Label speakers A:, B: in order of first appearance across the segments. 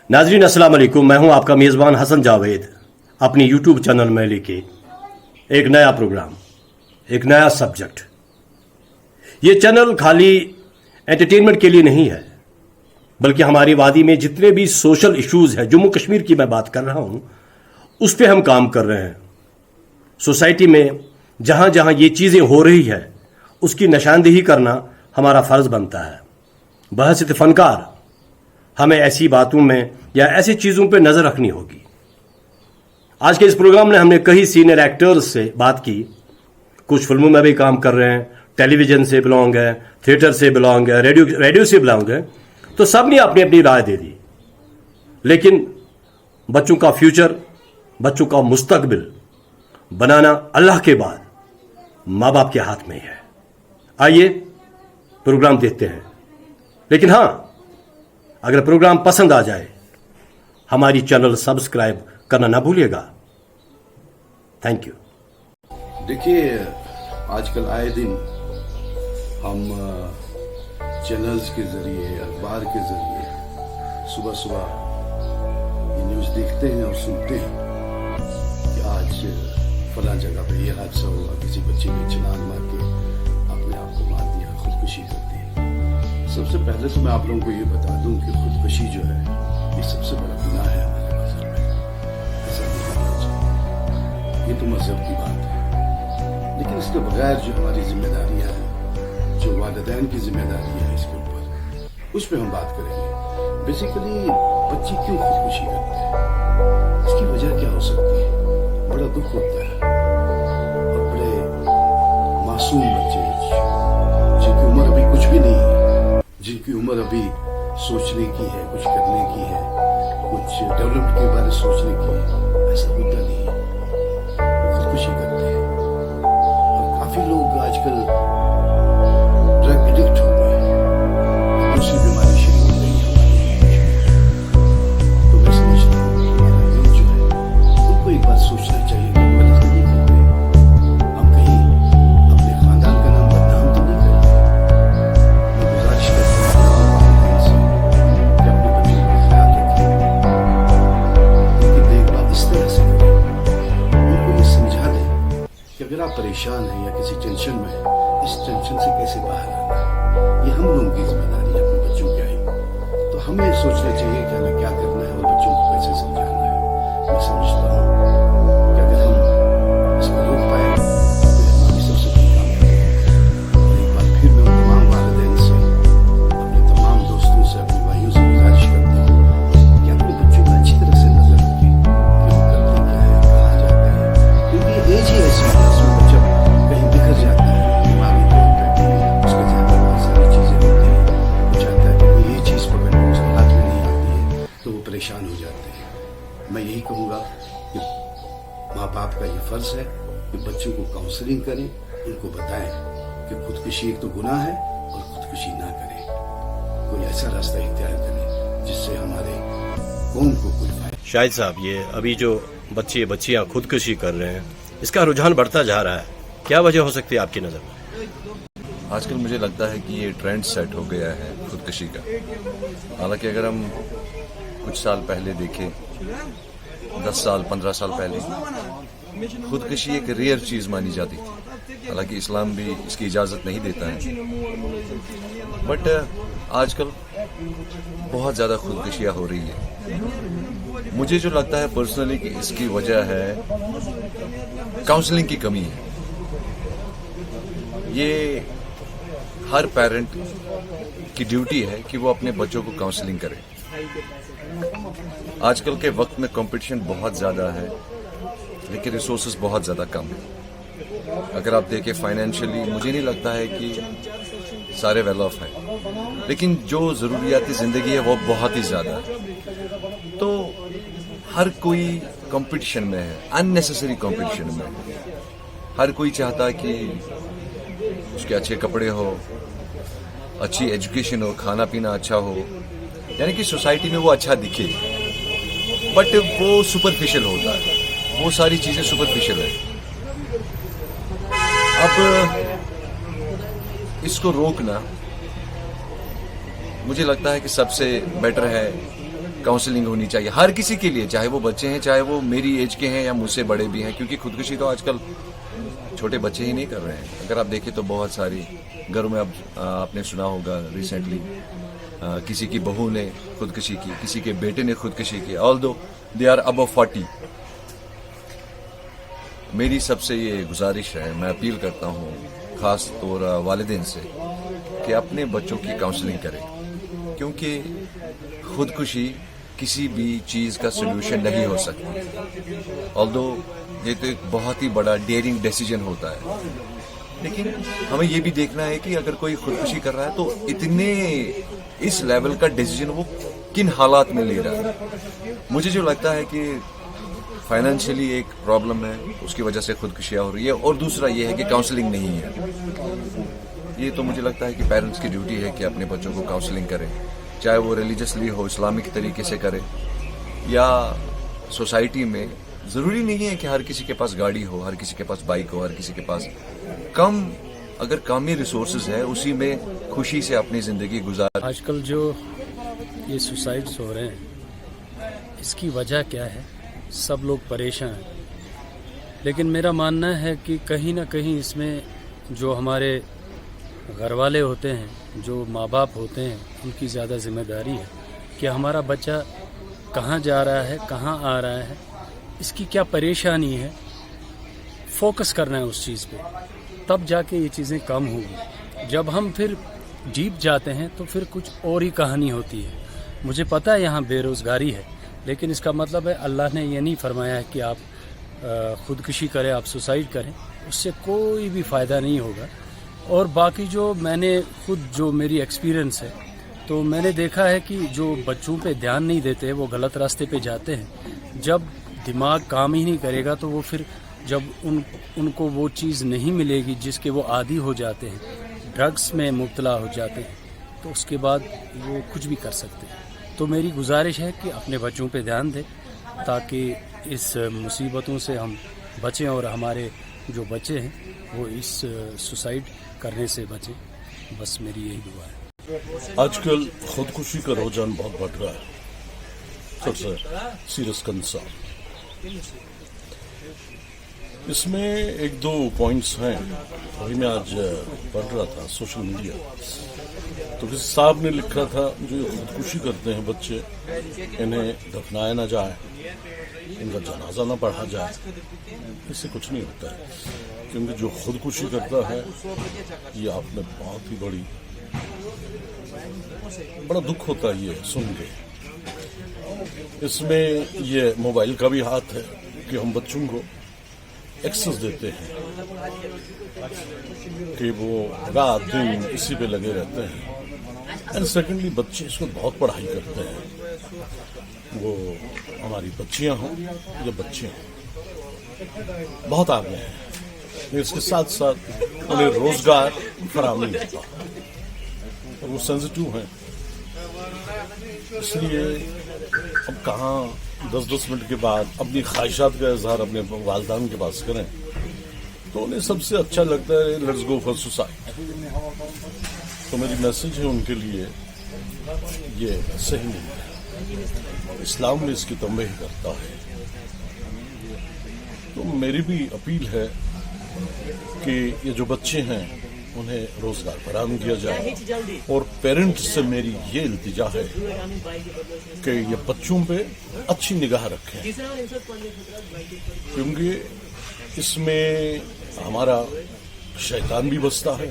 A: नाजरीन अस्सलाम वालेकुम, मैं हूं आपका मेज़बान हसन जावेद अपनी यूट्यूब चैनल में लेके एक नया प्रोग्राम, एक नया सब्जेक्ट। ये चैनल खाली एंटरटेनमेंट के लिए नहीं है, बल्कि हमारी वादी में जितने भी सोशल इश्यूज हैं, जम्मू कश्मीर की मैं बात कर रहा हूं, उस पर हम काम कर रहे हैं। सोसाइटी में जहां जहां ये चीज़ें हो रही है उसकी निशानदेही करना हमारा फ़र्ज बनता है। बहसित फ़नकार हमें ऐसी बातों में या ऐसी चीज़ों पे नज़र रखनी होगी। आज के इस प्रोग्राम में हमने कई सीनियर एक्टर्स से बात की, कुछ फिल्मों में भी काम कर रहे हैं, टेलीविज़न से बिलोंग है, थिएटर से बिलोंग है, रेडियो से बिलोंग है, तो सब ने अपनी अपनी राय दे दी। लेकिन बच्चों का फ्यूचर, बच्चों का मुस्तकबिल बनाना अल्लाह के बाद माँ बाप के हाथ में ही है। आइए प्रोग्राम देखते हैं। लेकिन हाँ, अगर प्रोग्राम पसंद आ जाए हमारी चैनल सब्सक्राइब करना ना भूलिएगा। Thank you.
B: देखिए, आजकल आए दिन हम चैनल्स के जरिए, अखबार के जरिए सुबह सुबह ये न्यूज़ देखते हैं और सुनते हैं कि आज फला जगह पे ये हादसा हुआ, किसी बच्चे ने छलांग मार के अपने आप को मार दिया, खुदकुशी कर दी। सबसे पहले तो मैं आप लोगों को ये बता दूं कि खुदकुशी जो है ये सबसे बड़ा गुनाह है हमारे मजहब में। ऐसा नहीं करना चाहिए। ये तो मजहब की बात है, लेकिन इसके बगैर जो हमारी जिम्मेदारियां हैं, जो वालिदैन की जिम्मेदारी है इसके ऊपर, उस पर हम बात करेंगे। बेसिकली बच्चे क्यों खुदकुशी करते हैं, इसकी वजह क्या हो सकती है। बड़ा दुख होता है और बड़े मासूम बच्चे जिनकी उम्र अभी कुछ भी नहीं है, जिनकी उम्र अभी सोचने की है, कुछ करने की है, कुछ डेवलपमेंट के बारे में सोचने की है, ऐसा होता नहीं है, वो खुदकुशी करते हैं। और काफी लोग आजकल ड्रग एडिक्ट हो गए हैं, दूसरी बीमारी शुरू हो गई है। तो मैं समझता हूँ हमारा यूथ जो है उनको एक बात सोचना चाहिए कि हम गलत नहीं करते, हम कहीं अपने खानदान का नाम बदनाम तो नहीं करते। मैं गुजारिश करता हूँ कि अपने बच्चों का ख्याल रखें, उनकी देखभाल इस तरह से करें, उनको ये समझा दें कि अगर आप परेशान हैं या किसी टेंशन में हैं, इस टेंशन से कैसे बाहर आना है, ये हम लोगों की जिम्मेदारी है अपने बच्चों की आई। तो हमें सोचना चाहिए कि हमें क्या करना है और बच्चों को कैसे समझाना है। मैं समझता हूँ कि अगर हम इसको रोक पाए तो हमारी सबसे बड़ी कामयाबी है। और एक बार फिर मैं उन तमाम वालिदैन से, अपने तमाम दोस्तों से, अपने भाइयों से गुजारिश करता हूँ कि अपने बच्चों को अच्छी तरह से नजर रखें कि वो करते क्या है, कहाँ जाते हैं, क्योंकि ये एज ही ऐसी है जिसमें बच्चा कहीं बिखर जाता है दिमागी तौर पर, उसके ध्यान में बहुत सारी चीजें होती हैं, वो चाहता है कि वो ये चीज पकड़ लो, उसके हाथ में नहीं आती है तो वो परेशान हो जाते हैं। मैं यही कहूँगा कि माँ बाप का ये फर्ज है कि बच्चों को काउंसलिंग करें, उनको बताएं कि खुदकुशी एक तो गुनाह है और खुदकुशी ना करें, कोई ऐसा रास्ता इख्तियार करें जिससे हमारे कौम को कोई फायदा।
A: शाहिद साहब, ये अभी जो बच्चे बच्चियां खुदकुशी कर रहे हैं, इसका रुझान बढ़ता जा रहा है, क्या वजह हो सकती है आपकी नज़र में?
C: आजकल मुझे लगता है कि ये ट्रेंड सेट हो गया है खुदकुशी का। हालांकि अगर हम कुछ साल पहले देखें, 10 साल 15 साल पहले, खुदकुशी एक रेयर चीज़ मानी जाती थी। हालांकि इस्लाम भी इसकी इजाज़त नहीं देता है, बट आजकल बहुत ज़्यादा खुदकुशियाँ हो रही है। मुझे जो लगता है पर्सनली कि इसकी वजह है काउंसलिंग की कमी है। ये हर पेरेंट की ड्यूटी है कि वो अपने बच्चों को काउंसलिंग करे। आजकल के वक्त में कंपटीशन बहुत ज़्यादा है, लेकिन रिसोर्सेज बहुत ज़्यादा कम है। अगर आप देखें फाइनेंशियली, मुझे नहीं लगता है कि सारे वेल ऑफ हैं, लेकिन जो ज़रूरियाती ज़िंदगी है वो बहुत ही ज़्यादा है। तो हर कोई कंपटीशन में है, अननेसेसरी कंपटीशन में है। हर कोई चाहता है कि उसके अच्छे कपड़े हो, अच्छी एजुकेशन हो, खाना पीना अच्छा हो, यानी कि सोसाइटी में वो अच्छा दिखे, बट वो सुपरफिशियल होता है, वो सारी चीज़ें सुपरफिशियल है। अब इसको रोकना मुझे लगता है कि सबसे बेटर है काउंसलिंग होनी चाहिए हर किसी के लिए, चाहे वो बच्चे हैं, चाहे वो मेरी एज के हैं या मुझसे बड़े भी हैं, क्योंकि खुदकुशी तो आजकल छोटे बच्चे ही नहीं कर रहे हैं. अगर आप देखें तो बहुत सारी घरों में अब आपने सुना होगा रिसेंटली किसी की बहू ने खुदकुशी की, किसी के बेटे ने खुदकुशी की, ऑल्दो दे आर अबव 40. मेरी सबसे ये गुजारिश है, मैं अपील करता हूँ खास तौर वालिदैन से कि अपने बच्चों की काउंसलिंग करें, क्योंकि खुदकुशी किसी भी चीज़ का सोल्यूशन नहीं हो सकती. ऑल्दो ये तो एक बहुत ही बड़ा डेयरिंग डिसीजन होता है, लेकिन हमें ये भी देखना है कि अगर कोई खुदकुशी कर रहा है तो इतने इस लेवल का डिसीजन वो किन हालात में ले रहा है. मुझे जो लगता है कि फाइनेंशियली एक प्रॉब्लम है, उसकी वजह से खुदकुशियाँ हो रही है, और दूसरा ये है कि काउंसलिंग नहीं है. ये तो मुझे लगता है कि पेरेंट्स की ड्यूटी है कि अपने बच्चों को काउंसलिंग करें, चाहे वो रिलीजियसली हो, इस्लामिक तरीके से करें, या सोसाइटी में. ज़रूरी नहीं है कि हर किसी के पास गाड़ी हो, हर किसी के पास बाइक हो, हर किसी के पास अगर कामी रिसोर्सेज है उसी में खुशी से अपनी ज़िंदगी गुजार.
D: आजकल जो ये सुसाइड्स हो रहे हैं, इसकी वजह क्या है? सब लोग परेशान हैं, लेकिन मेरा मानना है कि कहीं ना कहीं इसमें जो हमारे घर वाले होते हैं, जो माँ बाप होते हैं, उनकी ज़्यादा जिम्मेदारी है कि हमारा बच्चा कहाँ जा रहा है, कहाँ आ रहा है, इसकी क्या परेशानी है, फोकस करना है उस चीज़ पे, तब जाके ये चीज़ें कम होगी. जब हम फिर डीप जाते हैं तो फिर कुछ और ही कहानी होती है. मुझे पता है यहाँ बेरोज़गारी है, लेकिन इसका मतलब है अल्लाह ने ये नहीं फरमाया है कि आप खुदकुशी करें, आप सुसाइड करें, उससे कोई भी फ़ायदा नहीं होगा. और बाकी जो मैंने खुद जो मेरी एक्सपीरियंस है, तो मैंने देखा है कि जो बच्चों पे ध्यान नहीं देते, वो गलत रास्ते पे जाते हैं. जब दिमाग काम ही नहीं करेगा तो वो फिर जब उनको वो चीज़ नहीं मिलेगी जिसके वो आदी हो जाते हैं, ड्रग्स में मुब्तला हो जाते हैं, तो उसके बाद वो कुछ भी कर सकते हैं. तो मेरी गुजारिश है कि अपने बच्चों पे ध्यान दें ताकि इस मुसीबतों से हम बचें और हमारे जो बच्चे हैं वो इस सुसाइड करने से बचें. बस मेरी यही दुआ है.
E: आजकल खुदकुशी का रुझान बहुत बढ़ रहा है, सबसे सीरियस कंसर्न. इसमें एक दो पॉइंट्स हैं. वही मैं आज पढ़ रहा था सोशल मीडिया, तो किसी साहब ने लिखा था जो खुदकुशी करते हैं बच्चे, इन्हें दफनाया ना जाए, इनका जनाजा ना पढ़ा जाए. इससे कुछ नहीं होता है, क्योंकि जो खुदकुशी करता है ये आप में बहुत ही बड़ा दुख होता है ये सुन के. इसमें ये मोबाइल का भी हाथ है कि हम बच्चों को एक्सेस देते हैं कि वो रात दिन इसी पे लगे रहते हैं. एंड सेकेंडली बच्चे इसको बहुत पढ़ाई करते हैं, वो हमारी बच्चियां हों या बच्चे हों, बहुत आगे हैं. इसके साथ साथ उन्हें रोजगार फराहम नहीं होता और वो सेंसिटिव हैं. इसलिए अब कहाँ 10-10 मिनट के बाद अपनी ख्वाहिशात का इजहार अपने वालिदैन के पास करें, तो उन्हें सबसे अच्छा लगता है लेट्स गो फॉर सुसाइड. तो मेरी मैसेज है उनके लिए, ये सही नहीं है. इस्लाम में इसकी तंबीह करता है. तो मेरी भी अपील है कि ये जो बच्चे हैं उन्हें रोजगार फराहम किया जाए, और पेरेंट्स से मेरी ये इल्तिजा है कि ये बच्चों पे अच्छी निगाह रखें, क्योंकि इसमें हमारा शैतान भी बसता है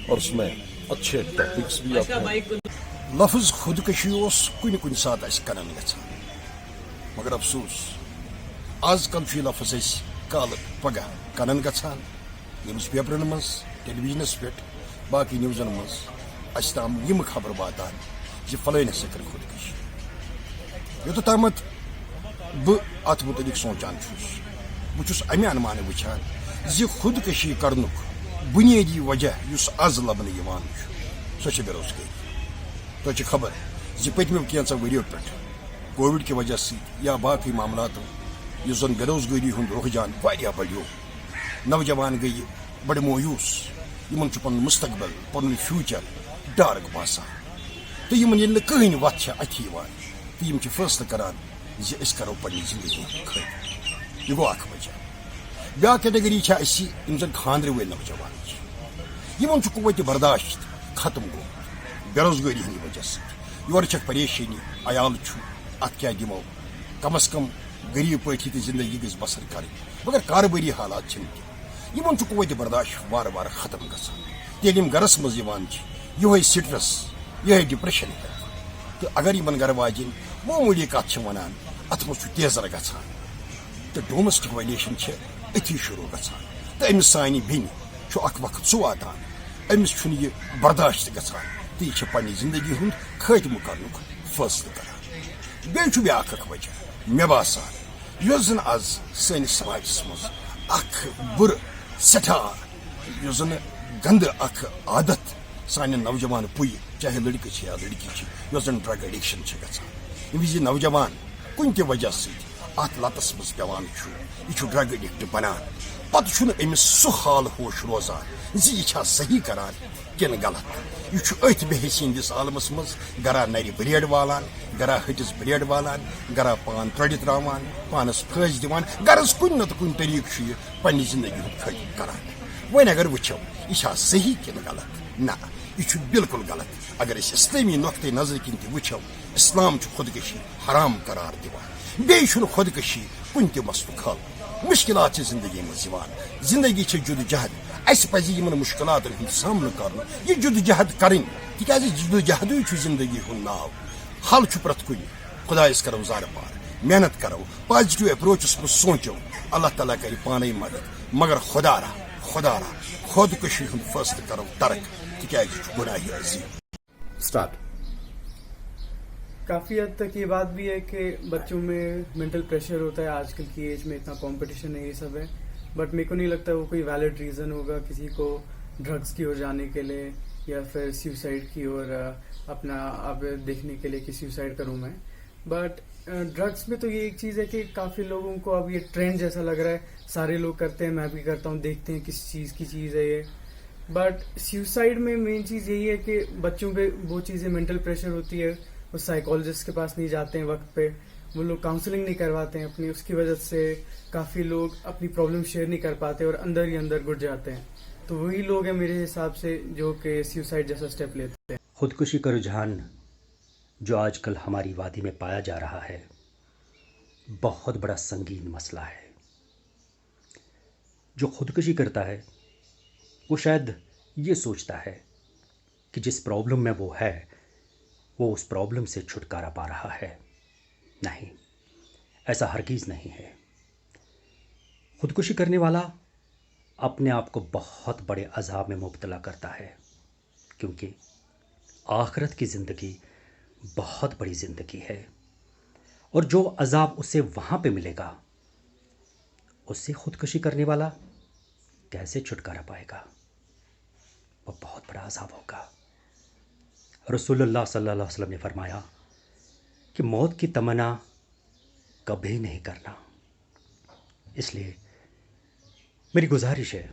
E: और उसमें अच्छे टॉपिक्स भी आते हैं.
F: लफ्ज खुदकशी कुन कुन सात कन मगर अफसोस आजकल यह लफ्ज कल पगह कन ग न्यूज़ पेपरन मज टेलीविजनस पे बाकी न्यूज़न मज ताम यम खबर वातान जि फलानस से कर खुदकशी. योतमत बह अत मुतलिक सोचान बहुस अमे अनुमान वुचान जि खुदकशी करनुक बुनियादी वजह उस आज लबन सो बेरोजगारी. तो खबर जि पतमो कैंसा वरियो पे कोविड की वजह से या बाकी मामलात जन बेरोजगारी हूं रुझान बढ़ो. नौजवान गई बड़े मायूस, इन पन मुस्तकबिल पन फ्यूचर डार्क बसान, तो इन कहीं वत अथ تو یم فیصلہ کران زِ أسۍ کرو پننہِ زندگی خٲطرٕ. یہ گوٚو اکھ وجہ. بیاکھ کیٹگری چھِ اَسہِ یِم زن خاندرٕ وٲلۍ نوجوان چھِ. یِمن چھُ قوتِ برداشت ختم گوٚمُت بے روزگٲری ہٕنٛدِ وجہ سۭتۍ. یورٕ چھکھ پریشٲنی عیال چھُ اتھ کیٛاہ دِمو, کم از کم غریب پٲٹھی تہِ زندگی گژھِ بسر کرٕنۍ مگر کاربٲری حالات چھِنہٕ تِم. یِمن چھُ قوتِ برداشت وارٕ وارٕ ختم گژھان. ییٚلہِ یِم گرس منٛز یِوان چھِ یِہوے سٹرس یِہوے ڈپریشن تہٕ اگر یِمن گرٕ واجٮ۪ن معموٗلی کتھ چھِ ونان اتھ منٛز چھُ تیزر گژھان تہٕ ڈومیسٹک وایلیشن چھِ أتھی شروع گژھان. تہٕ أمِس سانہِ بیٚنہِ چھُ اکھ وقت سُہ واتان أمِس چھُنہٕ یہِ برداشت گژھان تہٕ یہِ چھِ پننہِ زندگی ہُنٛد خٲتمہٕ کرنُک فٲصلہٕ کران. بیٚیہِ چھُ بیاکھ اکھ وجہ مےٚ باسان یۄس زن آز سٲنِس سماجس منٛز اکھ بُرٕ سٮ۪ٹھاہ یۄس زن گندٕ اکھ عادت سانٮ۪ن نوجوان پُیہِ چاہے لڑکہٕ چھِ یا لڑکی چھِ یۄس زن ڈرگ ایڈکشن چھِ گژھان. ییٚمہِ وِزِ نوجوان کُنہِ تہِ وجہ سۭتۍ اتھ لتس منٛز پیوان چھُ یہِ چھُ ڈرگ ایڈکٹ بنان پتہٕ چھُنہٕ أمِس سُہ حال ہوش روزان زِ یہِ چھا صحیح کران کِنہٕ غلط. یہِ چھُ أتھۍ بے حیثی ہٕنٛدِس عالمس منٛز گرا نرِ بریڈ والان, گرا ہٹِس بریڈ والان, گرا پان ترٛوڑِ تراوان, پانس پھٲسۍ دِوان, غرض کُنہِ نتہٕ کُنہِ طریقہٕ چھُ یہِ پننہِ زندگی ہُنٛد خٲطرٕ کران. وۄنۍ اگر وٕچھو یہِ چھا صحیح کِنہٕ غلط؟ نہ, یہ چھُ بالکل غلط. اگر أسۍ اسلٲمی نۄقطے نظرِ کِنۍ تہِ وٕچھو اسلام چھُ خودکشی حرام قرار دِوان. بیٚیہِ چھُنہٕ خودکشی کُنہِ تہِ مسلُک حل. مشکلات چھِ زندگی منٛز یِوان, زندگی چھِ جدوجہد. اَسہِ پزِ یِمن مشکلاتن ہُنٛد سامنہٕ کرُن, یہِ جدوجہد کرٕنۍ تِکیازِ جدوجہدٕے چھُ زندگی ہُنٛد ناو. حل چھُ پرٛٮ۪تھ کُنہِ. خۄدایس کرو زارٕ پار, محنت کرو, پازٹو اپروچس منٛز سونچو, اللہ تعالیٰ کرِ پانے مدد. مگر خدا را خودکشی ہُنٛد فٲصلہٕ کرو ترک تِکیازِ یہِ چھُ گۄناہہِ عظیٖم.
A: स्टार्ट.
G: काफ़ी हद तक ये बात भी है कि बच्चों में मेंटल प्रेशर होता है. आजकल की एज में इतना कंपटीशन है, ये सब है. बट मेरे को नहीं लगता वो कोई वैलिड रीज़न होगा किसी को ड्रग्स की ओर जाने के लिए या फिर सुसाइड की ओर अपना आप देखने के लिए कि सुसाइड करूँ मैं. बट ड्रग्स में तो ये एक चीज़ है कि काफ़ी लोगों को अब ये ट्रेंड जैसा लग रहा है, सारे लोग करते हैं, मैं भी करता हूँ, देखते हैं किस चीज़ की चीज़ है ये. बट सुसाइड में मेन चीज़ यही है कि बच्चों पे वो चीज़ें मेंटल प्रेशर होती है, वो साइकोलॉजिस्ट के पास नहीं जाते हैं वक्त पे, वो लोग काउंसलिंग नहीं करवाते हैं अपनी, उसकी वजह से काफ़ी लोग अपनी प्रॉब्लम शेयर नहीं कर पाते और अंदर ही अंदर घुट जाते हैं. तो वही लोग हैं मेरे हिसाब से जो कि सुसाइड जैसा स्टेप लेते हैं.
H: खुदकुशी का रुझान जो आजकल हमारी वादी में पाया जा रहा है बहुत बड़ा संगीन मसला है. जो खुदकुशी करता है वो शायद ये सोचता है कि जिस प्रॉब्लम में वो है वो उस प्रॉब्लम से छुटकारा पा रहा है. नहीं, ऐसा हरगिज़ नहीं है. खुदकुशी करने वाला अपने आप को बहुत बड़े अजाब में मुब्तला करता है, क्योंकि आखिरत की ज़िंदगी बहुत बड़ी ज़िंदगी है और जो अजाब उसे वहाँ पे मिलेगा उससे खुदकुशी करने वाला कैसे छुटकारा पाएगा? वो बहुत बड़ा अजाब होगा. रसूलुल्लाह सल्लल्लाहु अलैहि वसल्लम ने फरमाया कि मौत की तमन्ना कभी नहीं करना. इसलिए मेरी गुजारिश है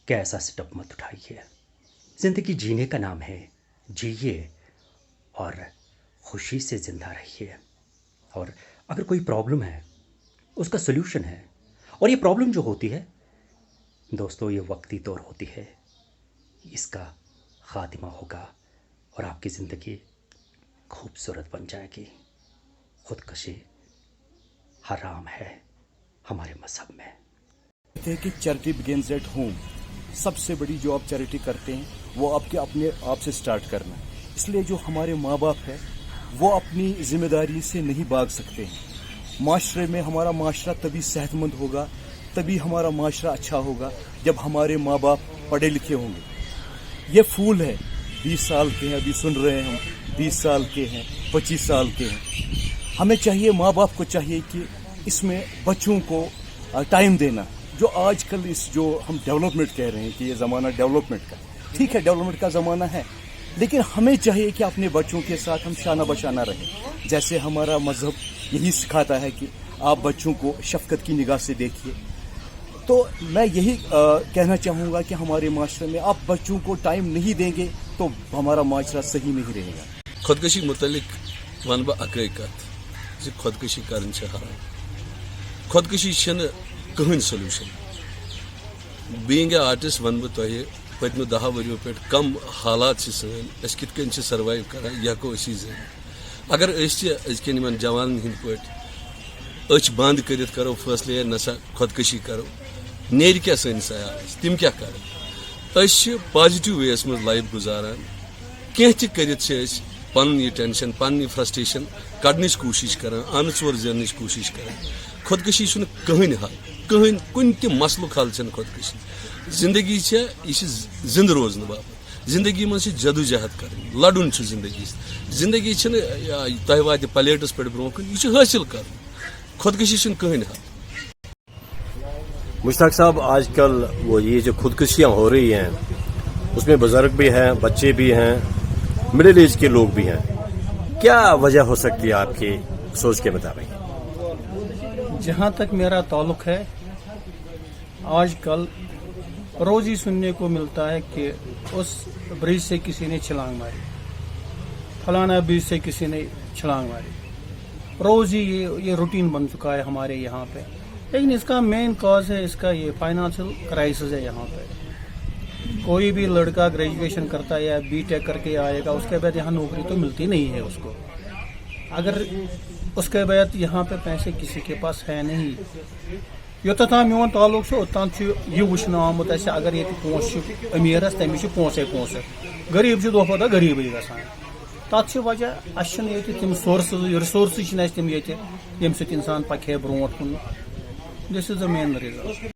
H: कि ऐसा स्टेप मत उठाइए. ज़िंदगी जीने का नाम है, जिए और खुशी से ज़िंदा रहिए. और अगर कोई प्रॉब्लम है उसका सल्यूशन है, और ये प्रॉब्लम जो होती है दोस्तों ये वक्ती तौर होती है, इसका ख़ात्मा होगा और आपकी ज़िंदगी खूबसूरत बन जाएगी. खुदकुशी हराम है हमारे मज़हब में.
I: कहते हैं कि चैरिटी बिगिंस एट होम. सबसे बड़ी जो आप चैरिटी करते हैं वो आपके अपने आप से स्टार्ट करना. इसलिए जो हमारे माँ बाप है वो अपनी जिम्मेदारी से नहीं भाग सकते हैं. माशरे में हमारा माशरा तभी सेहतमंद होगा, तभी हमारा माशरा अच्छा होगा जब हमारे माँ बाप पढ़े लिखे होंगे. ये फूल है, 20 साल के हैं, अभी सुन रहे हैं हम, 20 साल के हैं, 25 साल के हैं. हमें चाहिए, माँ बाप को चाहिए कि इसमें बच्चों को टाइम देना. जो आजकल इस जो हम डेवलपमेंट कह रहे हैं कि ये ज़माना डेवलपमेंट का, ठीक है डेवलपमेंट का ज़माना है, लेकिन हमें चाहिए कि अपने बच्चों के साथ हम शाना बशाना रहें. जैसे हमारा मज़हब यही सिखाता है कि आप बच्चों को शफ़क़त की निगाह से देखिए. तो मैं यही कहना चाहूँगा कि हमारे माशरे में आप बच्चों को टाइम नहीं देंगे तो हमारा माशरा सही नहीं रहेगा.
J: खुदकुशी मुतलिक वन बह अकै कत ज खुदकशी करन छ हराम खुदकशी छन कहीं solution being a artist one बह तोहे पत्म 10 वरियों पे कम हालात से सन कित कन सर्वाइव कर यह हको असी जन अगर अजकन इन जवान हंद पे अच बंद कर करो फैसले नसा खुदकशी करो नेर क्या सैनिस आयास तिम क्या कर पॉजिटिव वेस मज लाइफ गुजारान कह पन यह टेंशन पन फ्रस्ट्रेशन कड़नच कोशिश करान आन चोर जेनच कोशिश करान खुदकशी कहीं हल कहीं कुन ति मसलुक हल खुदकशी जिंदगी यह जिंद रोजन बाबत जिंदगी मज जदोजहद कर लड़न जिंदगी जिंदगी तह वात प्लेटस पे ब्रो यह हासिल कर खुदकशी कहीं हल।
A: मुश्ताक साहब, आजकल वो ये जो खुदकुशियाँ हो रही हैं उसमें बुजुर्ग भी हैं, बच्चे भी हैं, मिडिल एज के लोग भी हैं, क्या वजह हो सकती है आपकी सोच के मुताबिक?
K: जहाँ तक मेरा ताल्लुक है, आजकल रोज ही सुनने को मिलता है कि उस ब्रिज से किसी ने छलांग मारी, फलाना ब्रिज से किसी ने छलांग मारी। रोज ही ये रूटीन बन चुका है हमारे यहाँ पे। लेकिन इसका मेन कॉज है इसका ये फाइनेंशियल क्राइसिस है। यहाँ पे कोई भी लड़का ग्रेजुएशन करता है या बीटेक करके आएगा, उसके बाद यहाँ नौकरी तो मिलती नहीं है उसको। अगर उसके बाद यहाँ पे पैसे किसी के पास है नहीं, योतन मोन ताल्लुक से ओतन यह वुचन आमुत अगर ये पोस अमीरस तमिस पोसे पोसे, गरीब दो खुदा गरीबी गसान। तथ वजह तम सोर्सेज रिसोर्सेज तम ये सत इंसान पके ब्रोट कुन। This is the main reason.